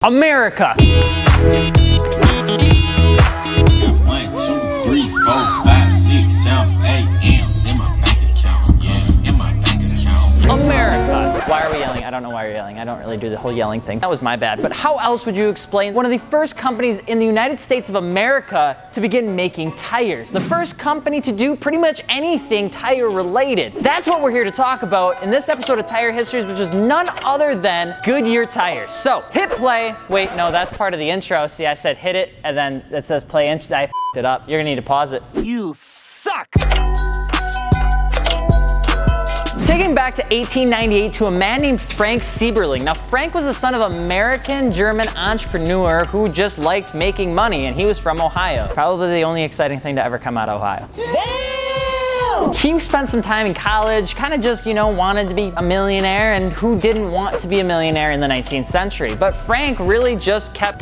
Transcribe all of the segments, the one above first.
America. 1, 2, 3, 4, 5, 6, 7, 8 M's in my bank account. Yeah, in my bank account. America. Why are we yelling? I don't know why you're yelling. I don't really do the whole yelling thing. That was my bad. But how else would you explain one of the first companies in the United States of America to begin making tires? The first company to do pretty much anything tire related. That's what we're here to talk about in this episode of Tire Histories, which is none other than Goodyear Tires. So hit play. Wait, no, that's part of the intro. See, I said hit it, and then it says play intro. I f***ed it up. You're gonna need to pause it. You suck! Taking back to 1898 to a man named Frank Seiberling. Now, Frank was the son of an American-German entrepreneur who just liked making money, and he was from Ohio. Probably the only exciting thing to ever come out of Ohio. Damn! He spent some time in college, kind of just, wanted to be a millionaire, and who didn't want to be a millionaire in the 19th century? But Frank really just kept,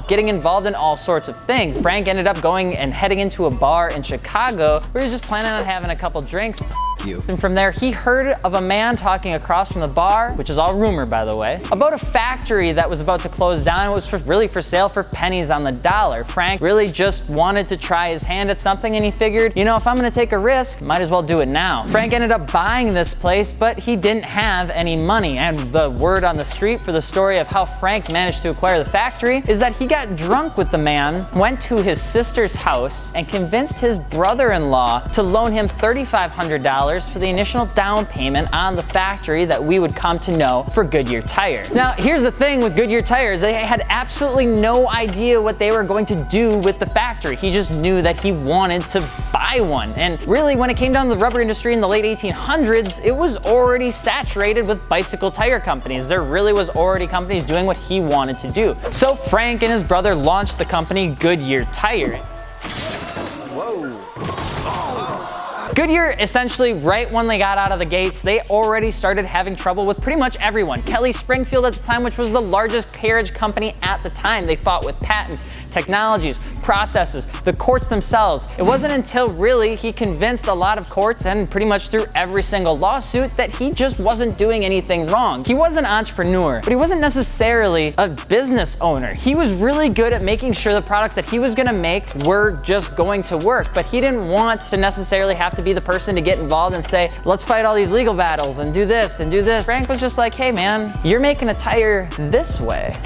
getting involved in all sorts of things. Frank ended up going and heading into a bar in Chicago where he was just planning on having a couple drinks. And from there, he heard of a man talking across from the bar, which is all rumor, by the way, about a factory that was about to close down. It was really for sale for pennies on the dollar. Frank really just wanted to try his hand at something, and he figured, if I'm gonna take a risk, might as well do it now. Frank ended up buying this place, but he didn't have any money. And the word on the street for the story of how Frank managed to acquire the factory is that he got drunk with the man, went to his sister's house, and convinced his brother-in-law to loan him $3,500 for the initial down payment on the factory that we would come to know for Goodyear Tire. Now, here's the thing with Goodyear Tires, they had absolutely no idea what they were going to do with the factory. He just knew that he wanted to buy one. And really, when it came down to the rubber industry in the late 1800s, it was already saturated with bicycle tire companies. There really was already companies doing what he wanted to do. So Frank and his brother launched the company Goodyear Tire. Goodyear, essentially, right when they got out of the gates, they already started having trouble with pretty much everyone. Kelly Springfield at the time, which was the largest carriage company at the time, they fought with patents, technologies, processes, the courts themselves. It wasn't until really he convinced a lot of courts and pretty much through every single lawsuit that he just wasn't doing anything wrong. He was an entrepreneur, but he wasn't necessarily a business owner. He was really good at making sure the products that he was gonna make were just going to work, but he didn't want to necessarily have to be the person to get involved and say, let's fight all these legal battles and do this and do this. Frank was just like, hey man, you're making a tire this way.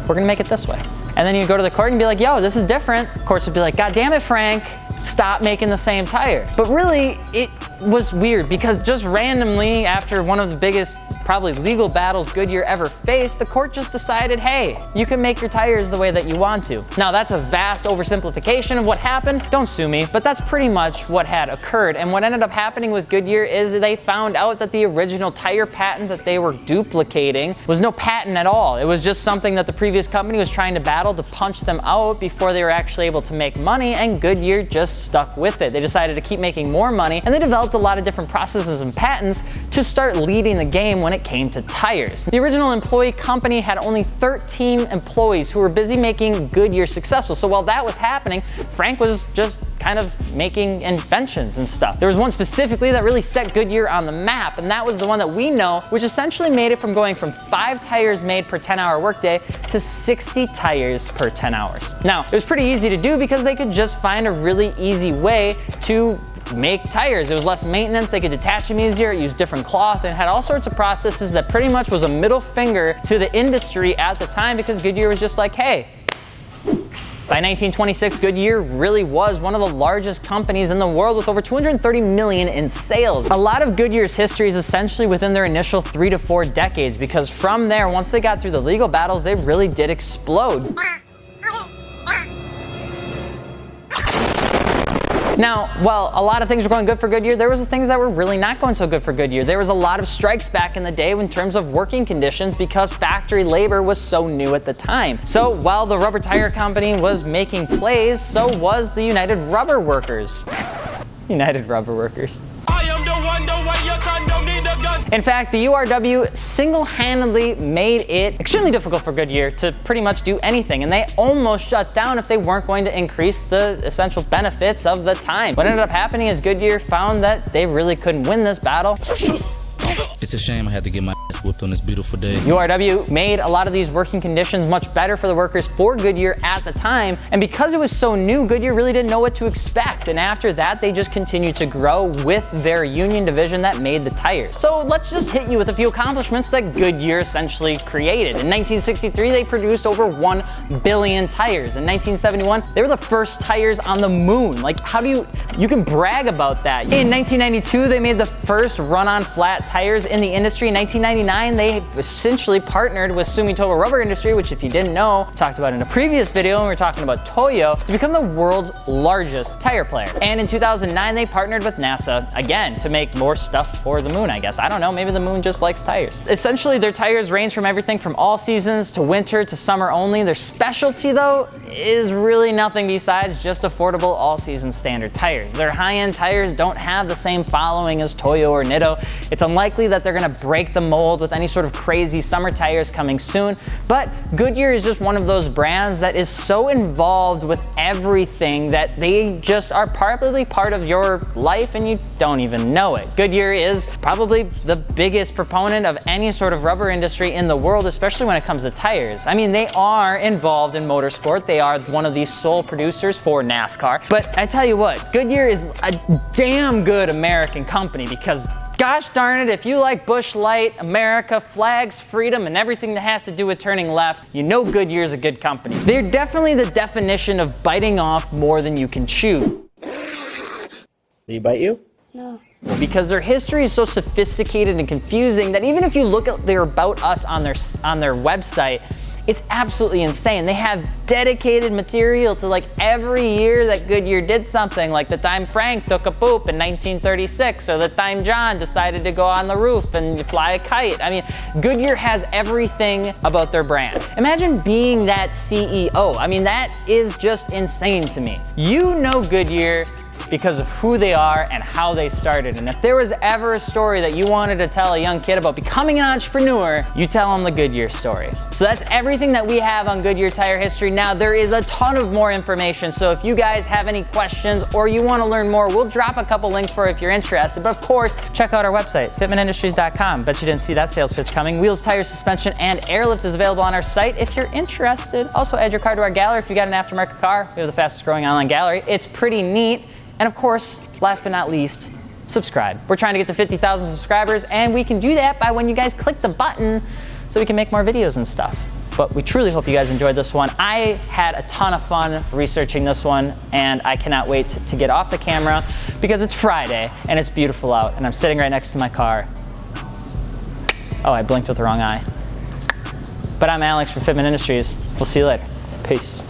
We're gonna make it this way. And then you go to the court and be like, yo, this is different. Courts would be like, God damn it, Frank, stop making the same tire. But really, it was weird because just randomly after one of the biggest probably legal battles Goodyear ever faced, the court just decided, hey, you can make your tires the way that you want to. Now that's a vast oversimplification of what happened. Don't sue me, but that's pretty much what had occurred. And what ended up happening with Goodyear is they found out that the original tire patent that they were duplicating was no patent at all. It was just something that the previous company was trying to battle to punch them out before they were actually able to make money, and Goodyear just stuck with it. They decided to keep making more money, and they developed a lot of different processes and patents to start leading the game when it came to tires. The original employee company had only 13 employees who were busy making Goodyear successful. So while that was happening, Frank was just kind of making inventions and stuff. There was one specifically that really set Goodyear on the map, and that was the one that we know, which essentially made it from going from 5 tires made per 10-hour workday to 60 tires per 10 hours. Now, it was pretty easy to do because they could just find a really easy way to make tires. It was less maintenance, they could detach them easier, use different cloth, and had all sorts of processes that pretty much was a middle finger to the industry at the time because Goodyear was just like, hey. By 1926, Goodyear really was one of the largest companies in the world with over 230 million in sales. A lot of Goodyear's history is essentially within their initial 3 to 4 decades because from there, once they got through the legal battles, they really did explode. Now, while a lot of things were going good for Goodyear, there was things that were really not going so good for Goodyear. There was a lot of strikes back in the day in terms of working conditions because factory labor was so new at the time. So while the rubber tire company was making plays, so was the United Rubber Workers. United Rubber Workers. In fact, the URW single-handedly made it extremely difficult for Goodyear to pretty much do anything, and they almost shut down if they weren't going to increase the essential benefits of the time. What ended up happening is Goodyear found that they really couldn't win this battle. It's a shame I had to get my ass whooped on this beautiful day. URW made a lot of these working conditions much better for the workers for Goodyear at the time, and because it was so new, Goodyear really didn't know what to expect, and after that, they just continued to grow with their union division that made the tires. So let's just hit you with a few accomplishments that Goodyear essentially created. In 1963, they produced over 1 billion tires. In 1971, they were the first tires on the moon. Like, how do you can brag about that. In 1992, they made the first run-on flat tires in the industry. In 1999, they essentially partnered with Sumitomo Rubber Industry, which if you didn't know, talked about in a previous video when we were talking about Toyo, to become the world's largest tire player. And in 2009, they partnered with NASA, again, to make more stuff for the moon, I guess. I don't know, maybe the moon just likes tires. Essentially, their tires range from everything from all seasons to winter to summer only. Their specialty, though, is really nothing besides just affordable all-season standard tires. Their high-end tires don't have the same following as Toyo or Nitto. It's unlikely that they're gonna break the mold with any sort of crazy summer tires coming soon, but Goodyear is just one of those brands that is so involved with everything that they just are probably part of your life and you don't even know it. Goodyear is probably the biggest proponent of any sort of rubber industry in the world, especially when it comes to tires. I mean, they are involved in motorsport. They are one of the sole producers for NASCAR. But I tell you what, Goodyear is a damn good American company because gosh darn it, if you like Busch Light, America, flags, freedom, and everything that has to do with turning left, you know Goodyear's a good company. They're definitely the definition of biting off more than you can chew. Did he bite you? No. Because their history is so sophisticated and confusing that even if you look at their About Us on their website, it's absolutely insane. They have dedicated material to like every year that Goodyear did something, like the time Frank took a poop in 1936, or the time John decided to go on the roof and fly a kite. I mean, Goodyear has everything about their brand. Imagine being that CEO. I mean, that is just insane to me. You know Goodyear because of who they are and how they started. And if there was ever a story that you wanted to tell a young kid about becoming an entrepreneur, you tell them the Goodyear story. So that's everything that we have on Goodyear tire history. Now, there is a ton of more information, so if you guys have any questions or you want to learn more, we'll drop a couple links for if you're interested. But of course, check out our website, fitmentindustries.com. Bet you didn't see that sales pitch coming. Wheels, tires, suspension, and airlift is available on our site if you're interested. Also, add your car to our gallery if you got an aftermarket car. We have the fastest growing online gallery. It's pretty neat. And of course, last but not least, subscribe. We're trying to get to 50,000 subscribers, and we can do that by when you guys click the button so we can make more videos and stuff. But we truly hope you guys enjoyed this one. I had a ton of fun researching this one, and I cannot wait to get off the camera because it's Friday and it's beautiful out, and I'm sitting right next to my car. Oh, I blinked with the wrong eye. But I'm Alex from Fitment Industries. We'll see you later. Peace.